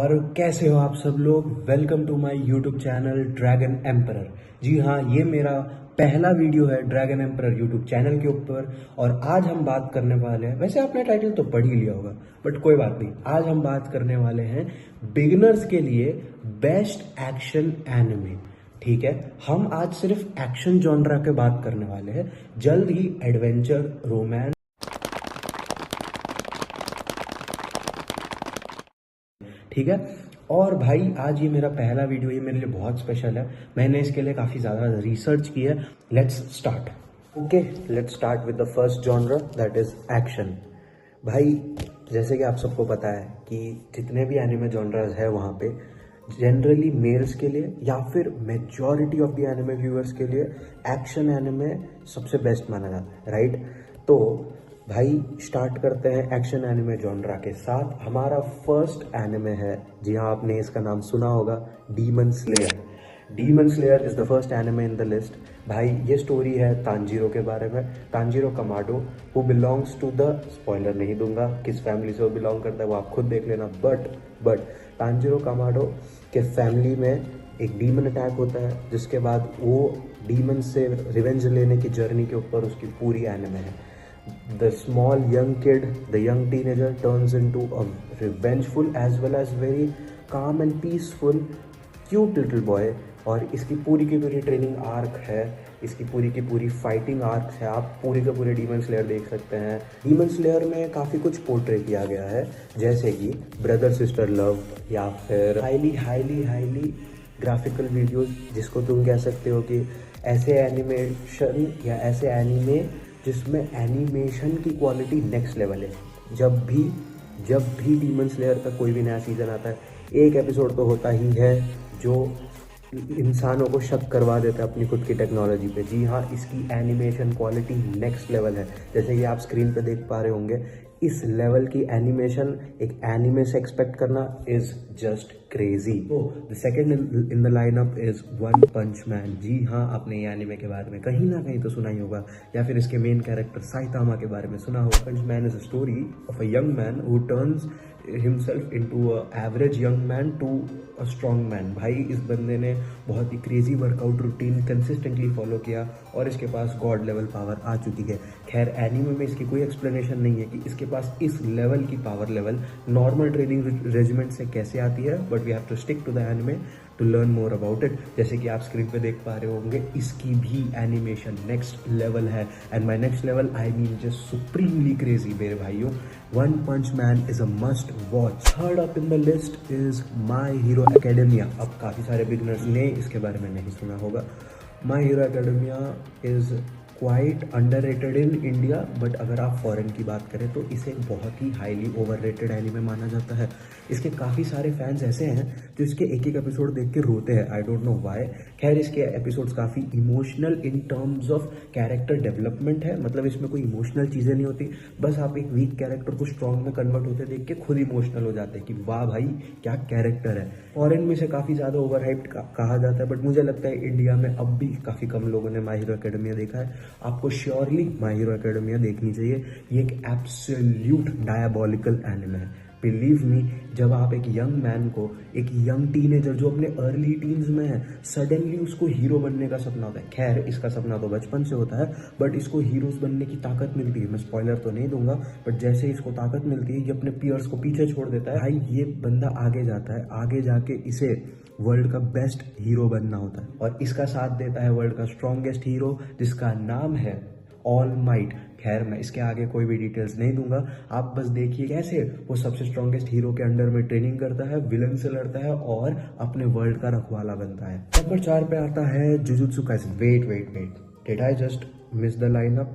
और कैसे हो आप सब लोग। Welcome to my YouTube channel dragon emperor. जी हाँ, ये मेरा पहला वीडियो है ड्रैगन एम्परर यूट्यूब चैनल के ऊपर। और आज हम बात करने वाले हैं, वैसे आपने टाइटल तो पढ़ ही लिया होगा बट कोई बात नहीं, आज हम बात करने वाले हैं बिगिनर्स के लिए बेस्ट एक्शन एनिमे। ठीक है, हम आज सिर्फ एक्शन जॉनरा के बात करने वाले हैं। जल्द ही एडवेंचर, रोमांस, ठीक है। और भाई आज ये मेरा पहला वीडियो, ये मेरे लिए बहुत स्पेशल है। मैंने इसके लिए काफ़ी ज़्यादा रिसर्च की है। Let's start. Okay, let's start with the first genre, that is action. भाई जैसे कि आप सबको पता है कि जितने भी एनिमे जॉनर्स है वहाँ पे जनरली मेल्स के लिए या फिर majority of the anime viewers के लिए एक्शन एनिमे सबसे बेस्ट माना जाता है, राइट। तो भाई स्टार्ट करते हैं एक्शन एनिमे जॉनरा के साथ। हमारा फर्स्ट एनिमे है, जी हाँ आपने इसका नाम सुना होगा, demon slayer. Demon slayer is the first anime in the list. भाई ये स्टोरी है तांजीरो के बारे में। Tanjiro Kamado who belongs to the, spoiler नहीं दूंगा किस फैमिली से वो बिलोंग करता है, वो आप खुद देख लेना। बट तांजीरो कमाडो के फैमिली में एक डीमन अटैक होता है, जिसके बाद वो डीमन से रिवेंज लेने की जर्नी के ऊपर उसकी पूरी एनिमे है। The small young kid, the young teenager turns into a revengeful as well as very calm and peaceful cute little boy। और इसकी पूरी की पूरी ट्रेनिंग आर्क है, इसकी पूरी की पूरी फाइटिंग आर्क है। आप पूरी के पूरे डीमन स्लेयर देख सकते हैं। डीमन स्लेयर में काफ़ी कुछ पोर्ट्रे किया गया है, जैसे कि ब्रदर सिस्टर लव या फिर हाईली ग्राफिकल वीडियोस, जिसको तुम कह सकते हो कि ऐसे एनिमेशन या ऐसे एनिमे जिसमें एनिमेशन की क्वालिटी नेक्स्ट लेवल है। जब भी डीमन स्लेयर का कोई भी नया सीजन आता है, एक एपिसोड तो होता ही है जो इंसानों को शक करवा देता है अपनी खुद की टेक्नोलॉजी पे। जी हाँ, इसकी एनिमेशन क्वालिटी नेक्स्ट लेवल है। जैसे कि आप स्क्रीन पे देख पा रहे होंगे, इस लेवल की एनिमेशन एक एनिमे से एक्सपेक्ट करना is just crazy. The second in the lineup is one punch man. जी हाँ, आपने ये एनिमे के बारे में कहीं ना कहीं तो सुना ही होगा, या फिर इसके मेन कैरेक्टर साइतामा के बारे में सुना होगा। Punch man is a story of a young man who turns himself into a average young man to a strong man. भाई इस बंदे ने बहुत ही crazy workout routine consistently follow किया और इसके पास गॉड लेवल पावर आ चुकी है। खैर एनीमे में इसकी कोई एक्सप्लेनेशन नहीं है कि इसके पास इस लेवल की power level normal training regiment से कैसे आती है, but we have to stick to the anime to learn more about it. जैसे कि आप स्क्रीन पे देख पा रहे होंगे, इसकी भी एनिमेशन नेक्स्ट लेवल है। And by next level I mean just supremely crazy मेरे भाइयों। One punch man is a must watch. Third up in the list is my hero academia. अब काफ़ी सारे बिगनर्स ने इसके बारे में नहीं सुना होगा। My hero academia is quite underrated in India, but अगर आप फॉरेन की बात करें तो इसे बहुत ही हाईली ओवररेटेड एनिमे माना जाता है। इसके काफ़ी सारे फैंस ऐसे हैं जो इसके एक एक एपिसोड देख के रोते हैं, आई डोंट नो व्हाई। खैर इसके एपिसोड्स काफ़ी emotional in terms of character development है, मतलब इसमें कोई इमोशनल चीज़ें नहीं होती, बस आप एक वीक कैरेक्टर को स्ट्रॉन्ग में कन्वर्ट होते देख के खुद इमोशनल हो जाते हैं कि वाह भाई क्या कैरेक्टर है। फॉरेन में इसे काफ़ी ज़्यादा ओवर हाइप्ड कहा जाता है, बट मुझे लगता है इंडिया में अब भी काफ़ी कम लोगों ने माई हीरो एकेडमिया देखा है। आपको श्योरली माई हीरो एकेडमिया देखनी चाहिए। ये एक एब्सोल्यूट डायबॉलिकल एनिमे है, बिलीव मी। जब आप एक यंग मैन को, एक यंग टीनेजर जो अपने अर्ली टीन्स में है, सडनली उसको हीरो बनने का सपना होता है। खैर इसका सपना तो बचपन से होता है, बट इसको हीरोज बनने की ताकत मिलती है। मैं स्पॉइलर तो नहीं दूंगा, बट जैसे इसको ताकत मिलती है ये अपने पियर्स को पीछे छोड़ देता है। भाई ये बंदा आगे जाता है, आगे जाके इसे वर्ल्ड का बेस्ट हीरो बनना होता है, और इसका साथ देता है वर्ल्ड का स्ट्रॉन्गेस्ट हीरो जिसका नाम है ऑल माइट। खैर मैं इसके आगे कोई भी डिटेल्स नहीं दूंगा, आप बस देखिए कैसे वो सबसे स्ट्रॉन्गेस्ट हीरो के अंडर में ट्रेनिंग करता है, विलन से लड़ता है और अपने वर्ल्ड का रखवाला बनता है। नंबर 4 पे आता है Jujutsu Kaisen. Wait did I just miss the lineup?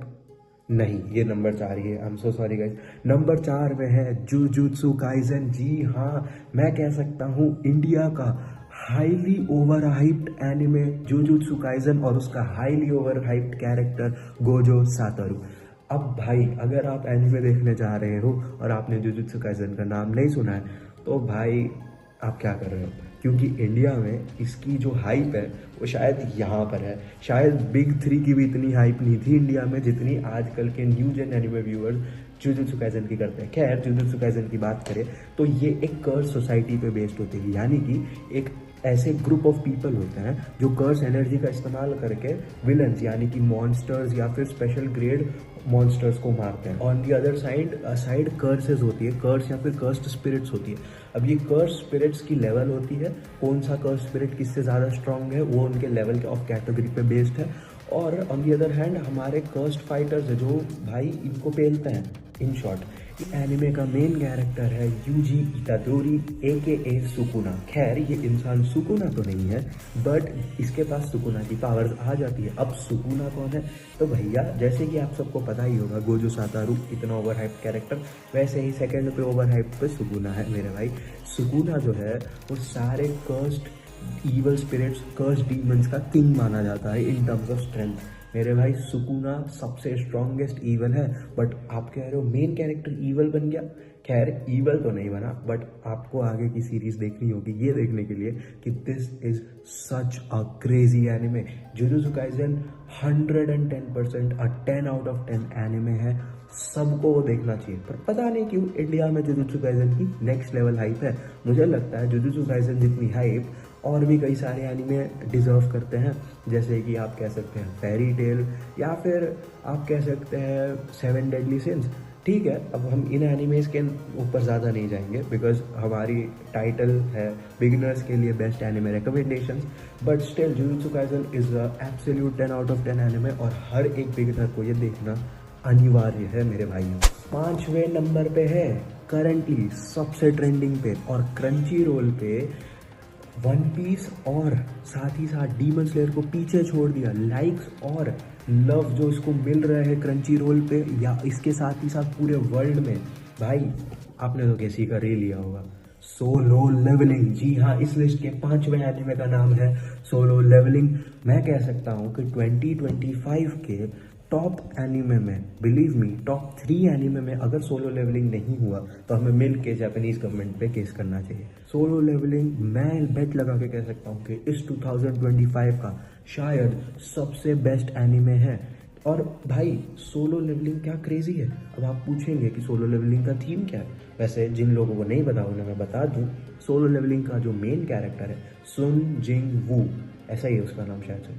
नहीं, ये नंबर 4 ही है, I am so sorry guys. Number 4 में है जुजुत्सु काइसेन। जी हाँ, मैं कह सकता हूँ इंडिया का highly over hyped anime jujutsu Kaisen और उसका highly over hyped character Gojo Satoru. अब भाई अगर आप एनिमे देखने जा रहे हो और आपने जुजुत्सु काइसेन का नाम नहीं सुना है तो भाई आप क्या कर रहे हो, क्योंकि इंडिया में इसकी जो हाइप है वो शायद यहाँ पर है। शायद बिग 3 की भी इतनी हाइप नहीं थी इंडिया में जितनी आजकल के new gen anime viewers Jujutsu Kaisen की करते हैं। खैर जुजुत्सु काइसेन की बात करें तो ये एक कर्स सोसाइटी पे बेस्ड होती है, यानी कि एक ऐसे ग्रुप ऑफ पीपल होते हैं जो कर्स एनर्जी का इस्तेमाल करके विलन्स यानी कि मॉन्स्टर्स या फिर स्पेशल ग्रेड मॉन्स्टर्स को मारते हैं। On the other side curses होती है, कर्स या फिर कर्स्ड स्पिरिट्स होती है। अब ये कर्स स्पिरिट्स की लेवल होती है, कौन सा कर्स स्पिरिट किससे ज़्यादा स्ट्रांग है वो उनके लेवल ऑफ कैटेगरी पे बेस्ड है। और ऑन दी अदर हैंड हमारे कर्स्ड फाइटर्स है जो भाई इनको पेलते हैं। इन शॉर्ट एनिमे का मेन कैरेक्टर है यूजी इतादोरी AKA सुकुना। खैर ये इंसान सुकुना तो नहीं है, बट इसके पास सुकुना की पावर्स आ जाती है। अब सुकुना कौन है? तो भैया जैसे कि आप सबको पता ही होगा गोजो सातारू इतना ओवर हाइप कैरेक्टर, वैसे ही सेकंड पे ओवर हाइप पे सुकुना है मेरे भाई। सुकुना जो है वो सारे cursed evil spirits, cursed demons का किंग माना जाता है इन टर्म्स ऑफ स्ट्रेंथ। मेरे भाई सुकुना सबसे स्ट्रॉन्गेस्ट ईवल है, बट आप कह रहे हो मेन कैरेक्टर ईवल बन गया। खैर ईवल तो नहीं बना, बट आपको आगे की सीरीज देखनी होगी ये देखने के लिए कि this is such a crazy anime. Jujutsu Kaisen 110% 10 out of 10 anime है, सबको वो देखना चाहिए। पर पता नहीं क्यों इंडिया में जुजुत्सु काइसेन की नेक्स्ट लेवल हाइप है। मुझे लगता है जुजुत्सु काइसेन जितनी हाइप और भी कई सारे एनिमे डिजर्व करते हैं, जैसे कि आप कह सकते हैं फेरी टेल या फिर आप कह सकते हैं 7 डेडली सिंस। ठीक है, अब हम इन एनिमेज के ऊपर ज़्यादा नहीं जाएंगे बिकॉज हमारी टाइटल है बिगिनर्स के लिए best anime recommendations, but still jujutsu Kaisen is absolute 10 out of 10 anime और हर एक बिगिनर को ये देखना अनिवार्य है मेरे भाइयों। 5वें नंबर पे है करंटली सबसे ट्रेंडिंग पे और क्रंची रोल पे वन पीस, और साथ ही साथ डीमन स्लेयर को पीछे छोड़ दिया। लाइक्स और लव जो इसको मिल रहा है क्रंची रोल पे या इसके साथ ही साथ पूरे वर्ल्ड में, भाई आपने तो किसी का रे लिया होगा सोलो लेवलिंग। जी हाँ, इस लिस्ट के 5वें एनिमे का नाम है सोलो लेवलिंग। मैं कह सकता हूँ कि 2025 के टॉप एनिमे में, बिलीव मी टॉप 3 एनिमे में अगर सोलो लेवलिंग नहीं हुआ तो हमें मिल के जापानीज गवर्नमेंट पे केस करना चाहिए। सोलो लेवलिंग मैं बेट लगा के कह सकता हूँ कि इस 2025 का शायद सबसे बेस्ट एनिमे है। और भाई सोलो लेवलिंग क्या क्रेजी है। अब आप पूछेंगे कि सोलो लेवलिंग का थीम क्या है। वैसे जिन लोगों को नहीं पता उन्हें मैं बता दूं, सोलो लेवलिंग का जो मेन कैरेक्टर है सुन जिंग वू, ऐसा ही है उसका नाम शायद से,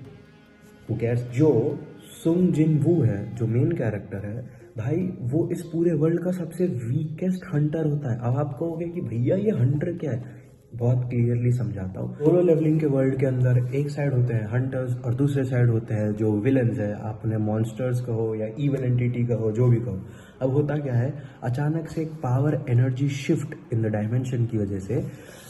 हु केयर्स, जो सुंग जिन वू है जो मेन कैरेक्टर है, भाई वो इस पूरे वर्ल्ड का सबसे वीकेस्ट हंटर होता है। अब आप कहोगे कि भैया ये हंटर क्या है, बहुत क्लियरली समझाता हूँ। सोलो लेवलिंग के वर्ल्ड के अंदर एक साइड होते हैं हंटर्स और दूसरे साइड होते हैं जो विलन्स है, आपने मॉन्स्टर्स कहो या इवल एंटिटी कहो, जो भी कहो। अब होता क्या है, अचानक से एक power energy shift in the dimension की वजह से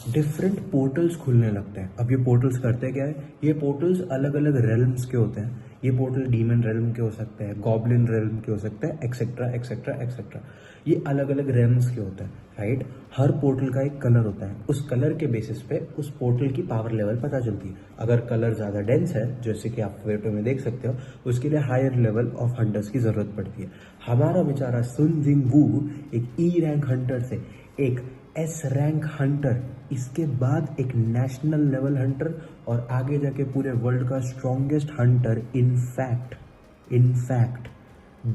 डिफरेंट पोर्टल्स खुलने लगते हैं। अब ये पोर्टल्स करते क्या है, ये पोर्टल्स अलग अलग रेल्म्स के होते हैं। ये पोर्टल डीमन रेल्म के हो सकते हैं, गॉब्लिन रेल्म के हो सकते हैं, एक्सेट्रा एक्सेट्रा एक्सेट्रा। ये अलग अलग रेल्म्स के होते हैं, राइट। हर पोर्टल का एक कलर होता है, उस कलर के बेसिस पे उस पोर्टल की पावर लेवल पता चलती है। अगर कलर ज़्यादा डेंस है, जैसे कि आप फोटो में देख सकते हो, उसके लिए हायर लेवल ऑफ हंटर्स की ज़रूरत पड़ती है। हमारा बेचारा सुन जिंग वू एक E रैंक हंटर से एक S रैंक हंटर, इसके बाद एक नेशनल लेवल हंटर और आगे जाके पूरे वर्ल्ड का strongest Hunter, in fact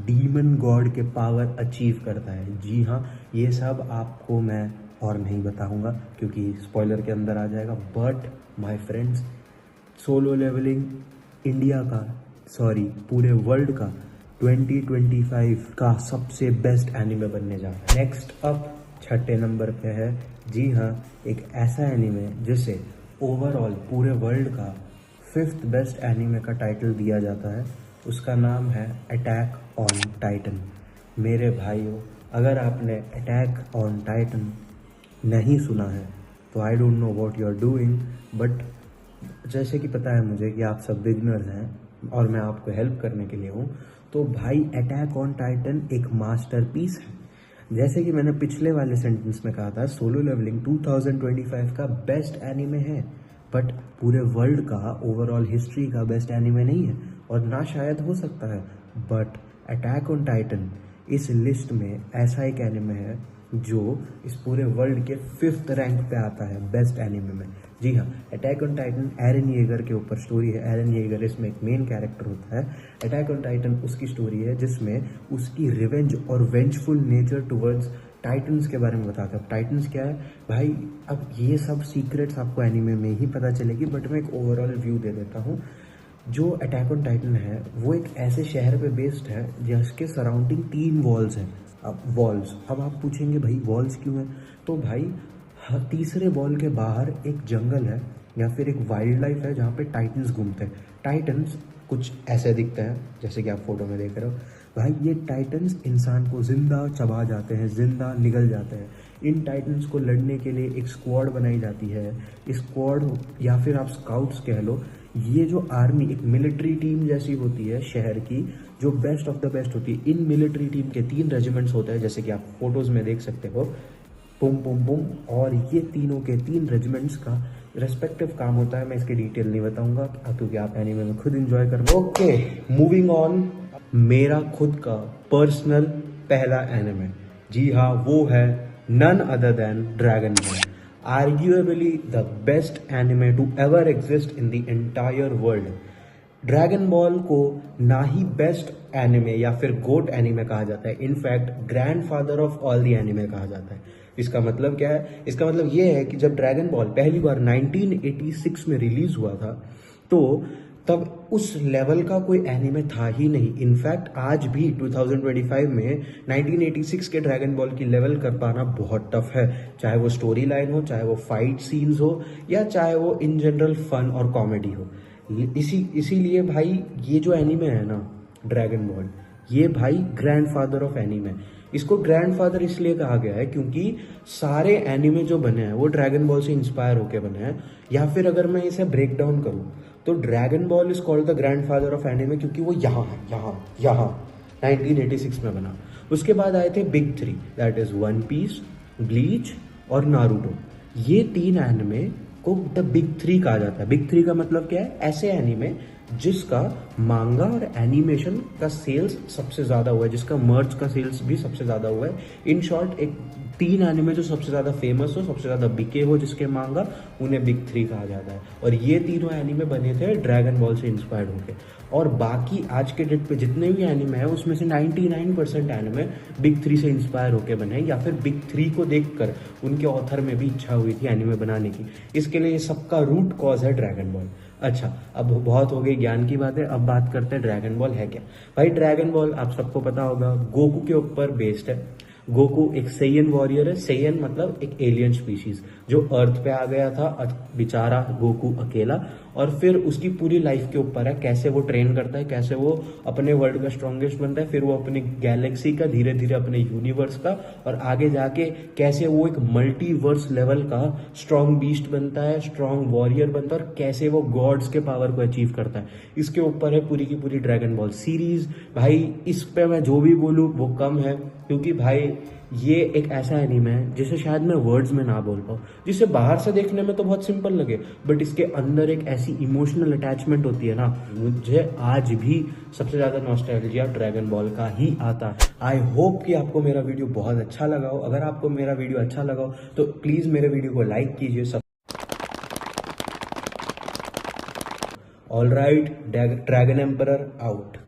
demon God के पावर अचीव करता है। जी हाँ, ये सब आपको मैं और नहीं बताऊंगा क्योंकि स्पॉइलर के अंदर आ जाएगा। But my friends, solo leveling India का, सॉरी पूरे वर्ल्ड का 2025 का सबसे बेस्ट एनिमे बनने जा रहा है। नेक्स्ट अप 6ठे नंबर पे है, जी हाँ, एक ऐसा एनिमे जिसे ओवरऑल पूरे वर्ल्ड का 5th बेस्ट एनिमे का टाइटल दिया जाता है। उसका नाम है अटैक ऑन टाइटन। मेरे भाइयों, अगर आपने अटैक ऑन टाइटन नहीं सुना है तो I don't know what you are doing, but जैसे कि पता है मुझे कि आप सब बिगनर्स हैं और मैं आपको हेल्प करने के लिए हूँ, तो भाई अटैक ऑन टाइटन एक मास्टरपीस है। जैसे कि मैंने पिछले वाले सेंटेंस में कहा था, सोलो लेवलिंग 2025 का बेस्ट एनिमे है, बट पूरे वर्ल्ड का ओवरऑल हिस्ट्री का बेस्ट एनिमे नहीं है और ना शायद हो सकता है। बट अटैक ऑन टाइटन इस लिस्ट में ऐसा एक एनिमे है जो इस पूरे वर्ल्ड के 5th रैंक पे आता है बेस्ट एनिमे में। जी हाँ, attack on Titan Eren Yeager के ऊपर स्टोरी है। एरन येगर इसमें एक मेन कैरेक्टर होता है। अटैक ऑन टाइटन उसकी स्टोरी है जिसमें उसकी रिवेंज और वेंजफुल नेचर टुवर्ड्स टाइटन्स के बारे में बताता है। अब टाइटन्स क्या है भाई, अब ये सब सीक्रेट्स आपको एनिमे में ही पता चलेगी, बट मैं एक ओवरऑल व्यू दे देता हूँ। जो अटैक ऑन टाइटन है वो एक ऐसे शहर पे बेस्ड है जिसके सराउंडिंग 3 वॉल्स हैं। अब आप पूछेंगे भाई वॉल्स क्यों है, तो भाई तीसरे वॉल के बाहर एक जंगल है या फिर एक वाइल्ड लाइफ है जहाँ पे टाइटन्स घूमते हैं। टाइटन्स कुछ ऐसे दिखते हैं जैसे कि आप फोटो में देख रहे हो। भाई ये टाइटन्स इंसान को जिंदा चबा जाते हैं, जिंदा निगल जाते हैं। इन टाइटन्स को लड़ने के लिए एक स्क्वाड बनाई जाती है। स्क्वाड या फिर आप स्काउट्स कह लो। ये जो आर्मी एक मिलिट्री टीम जैसी होती है शहर की, जो बेस्ट ऑफ द बेस्ट होती है। इन मिलिट्री टीम के 3 रेजिमेंट्स होते हैं जैसे कि आप फोटोज में देख सकते हो, पुम पुम पुम। और ये तीनों के 3 रेजिमेंट्स का रेस्पेक्टिव काम होता है। मैं इसके डिटेल नहीं बताऊंगा क्योंकि आप एनीमे में खुद एंजॉय कर। Okay, moving on. मेरा खुद का पर्सनल पहला एनीमे, जी हाँ, वो है none other than dragon ball. Arguably the best anime to ever exist in the entire world. Dragon ball को ना ही बेस्ट एनिमे या फिर गोट एनिमे कहा जाता है, in fact grandfather of all the anime कहा जाता है। इसका मतलब क्या है? इसका मतलब ये है कि जब ड्रैगन बॉल पहली बार 1986 में रिलीज हुआ था तो तब उस लेवल का कोई एनिमे था ही नहीं। इनफैक्ट आज भी 2025 में 1986 के ड्रैगन बॉल की लेवल कर पाना बहुत टफ है, चाहे वो स्टोरी लाइन हो, चाहे वो फाइट सीन्स हो, या चाहे वो इन जनरल फन और कॉमेडी हो। इसीलिए भाई ये जो एनिमे है ना ड्रैगन बॉल, ये भाई ग्रैंडफादर ऑफ एनिमे। इसको ग्रैंडफादर इसलिए कहा गया है क्योंकि सारे एनिमे जो बने हैं वो ड्रैगन बॉल से इंस्पायर होके बने हैं। या फिर अगर मैं इसे ब्रेक डाउन करूं तो dragon ball is called the grandfather of anime क्योंकि वो यहाँ है, यहाँ 1986 में बना। उसके बाद आए थे big 3, that is one piece, bleach और नारुतो। ये 3 एनिमे को द बिग 3 कहा जाता है। बिग 3 का मतलब क्या है? ऐसे एनिमे जिसका मांगा और एनिमेशन का सेल्स सबसे ज्यादा हुआ है, जिसका मर्च का सेल्स भी सबसे ज्यादा हुआ है। इन शॉर्ट एक 3 एनिमे जो सबसे ज्यादा फेमस हो, सबसे ज्यादा बिके हो, जिसके मांगा, उन्हें बिग 3 कहा जाता है। और ये तीनों एनिमे बने थे ड्रैगन बॉल से इंस्पायर्ड होके। और बाकी आज के डेट पे जितने भी एनिमे हैं उसमें से 99% एनिमे बिग 3 से इंस्पायर होके बने हैं, या फिर बिग 3 को देखकर उनके ऑथर में भी इच्छा हुई थी एनिमे बनाने की। इसके लिए सबका रूट कॉज है ड्रैगन बॉल। अच्छा, अब बहुत हो गई ज्ञान की बातें, अब बात करते हैं ड्रैगन बॉल है क्या। भाई ड्रैगन बॉल आप सबको पता होगा गोकू के ऊपर बेस्ड है। गोकू एक सेयन वॉरियर है। सेयन मतलब एक एलियन स्पीशीज जो अर्थ पे आ गया था, बेचारा गोकू अकेला, और फिर उसकी पूरी लाइफ के ऊपर है कैसे वो ट्रेन करता है, कैसे वो अपने वर्ल्ड का स्ट्रॉन्गेस्ट बनता है, फिर वो अपनी गैलेक्सी का, धीरे धीरे अपने यूनिवर्स का, और आगे जाके कैसे वो एक मल्टीवर्स लेवल का स्ट्रॉन्ग बीस्ट बनता है, स्ट्रॉन्ग वॉरियर बनता है, और कैसे वो गॉड्स के पावर को अचीव करता है। इसके ऊपर है पूरी की पूरी ड्रैगन बॉल सीरीज। भाई इस पे मैं जो भी बोलूँ वो कम है, क्योंकि भाई ये एक ऐसा एनीमे है जिसे शायद मैं वर्ड्स में ना बोल पाऊँ, जिसे बाहर से देखने में तो बहुत सिंपल लगे, बट इसके अंदर एक ऐसी इमोशनल अटैचमेंट होती है ना, मुझे आज भी सबसे ज्यादा नॉस्टैल्जिया ड्रैगन बॉल का ही आता है। आई होप कि आपको मेरा वीडियो बहुत अच्छा लगा हो। अगर आपको मेरा वीडियो अच्छा लगा हो तो प्लीज मेरे वीडियो को लाइक कीजिए। Alright, dragon emperor out.